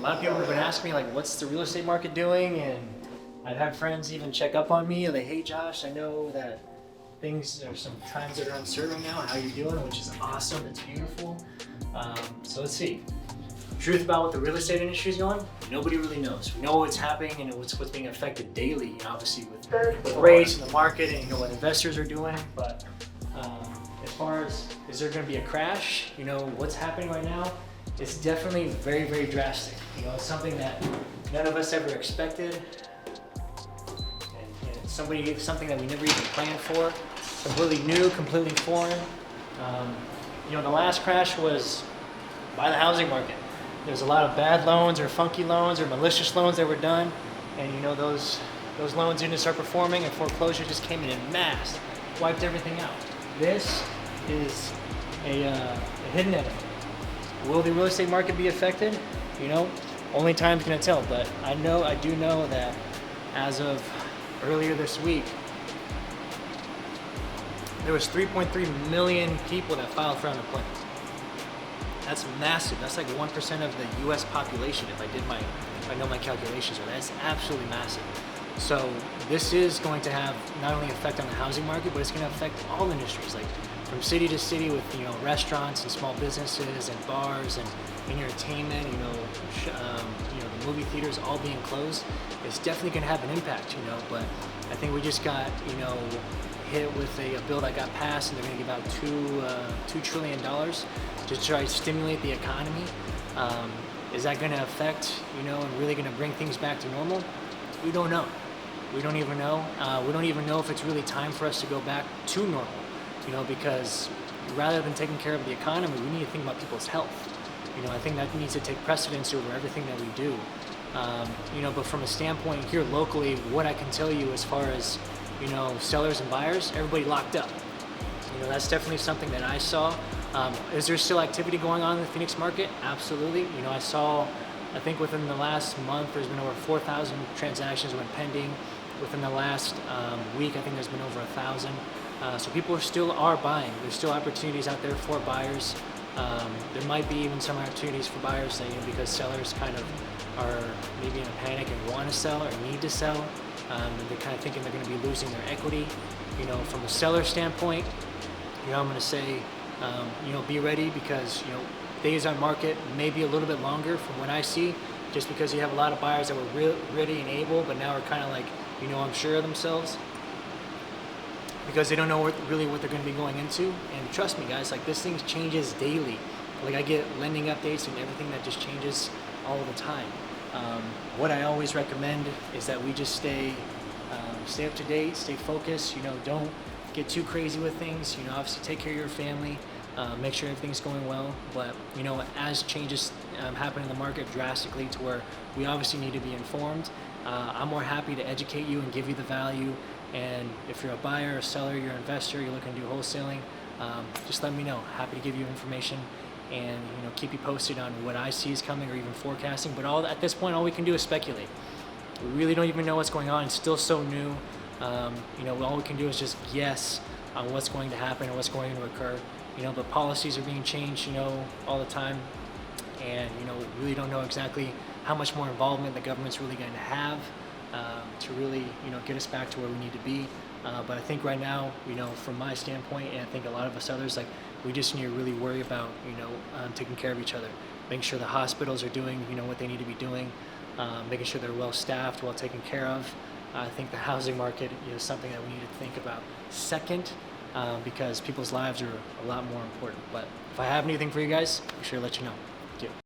a lot of people have been asking me like, what's the real estate market doing? And I've had friends even check up on me. They, hey Josh, I know that there's some times that are uncertain now. How you doing? Which is awesome. It's beautiful. So let's see. Truth about what the real estate industry is going, nobody really knows. We know what's happening and what's being affected daily, obviously with rates and the market and what investors are doing. But as far as is there going to be a crash? What's happening right now? It's definitely very, very drastic. It's something that none of us ever expected, and it's something that we never even planned for. Completely new, completely foreign. The last crash was by the housing market. There's a lot of bad loans or funky loans or malicious loans that were done, and those loans didn't start performing, and foreclosure just came in mass, wiped everything out. This is a hidden enemy. Will the real estate market be affected? Only time's gonna tell. But I do know that as of earlier this week, there was 3.3 million people that filed for unemployment. That's massive. That's like 1% of the U.S. population. If I know my calculations are, that's absolutely massive. So this is going to have not only effect on the housing market, but it's going to affect all industries, like from city to city, with restaurants and small businesses and bars and entertainment. The movie theaters all being closed. It's definitely going to have an impact. But I think we just got hit with a bill that got passed, and they're going to give out $2 trillion to try to stimulate the economy. Is that going to affect, and really going to bring things back to normal? We don't know. We don't even know. We don't even know if it's really time for us to go back to normal, because rather than taking care of the economy, we need to think about people's health. I think that needs to take precedence over everything that we do. But from a standpoint here locally, what I can tell you as far as sellers and buyers, everybody locked up. That's definitely something that I saw. Is there still activity going on in the Phoenix market? Absolutely. I think within the last month, there's been over 4,000 transactions went pending. Within the last week, I think there's been over 1,000. So people still are buying. There's still opportunities out there for buyers. There might be even some opportunities for buyers that, because sellers kind of are maybe in a panic and want to sell or need to sell. And they're kind of thinking they're going to be losing their equity. From a seller standpoint, I'm going to say, be ready, because, days on market may be a little bit longer from what I see, just because you have a lot of buyers that were ready and able, but now are kind of like, unsure of themselves, because they don't know really what they're going to be going into. And trust me, guys, like, this thing changes daily. Like, I get lending updates and everything that just changes all the time. What I always recommend is that we just stay up to date, stay focused. Don't get too crazy with things. Obviously take care of your family, make sure everything's going well. But as changes happen in the market drastically, to where we obviously need to be informed, I'm more happy to educate you and give you the value. And if you're a buyer, a seller, you're an investor, you're looking to do wholesaling, just let me know. Happy to give you information and keep you posted on what I see is coming, or even forecasting. But at this point, all we can do is speculate. We really don't even know what's going on. It's still so new. All we can do is just guess on what's going to happen and what's going to occur. But policies are being changed, all the time. And, we really don't know exactly how much more involvement the government's really going to have to really, get us back to where we need to be. But I think right now, from my standpoint, and I think a lot of us others, like, we just need to really worry about, taking care of each other, making sure the hospitals are doing, what they need to be doing, making sure they're well staffed, well taken care of. I think the housing market is something that we need to think about second, because people's lives are a lot more important. But if I have anything for you guys, I'm sure to let you know. Thank you.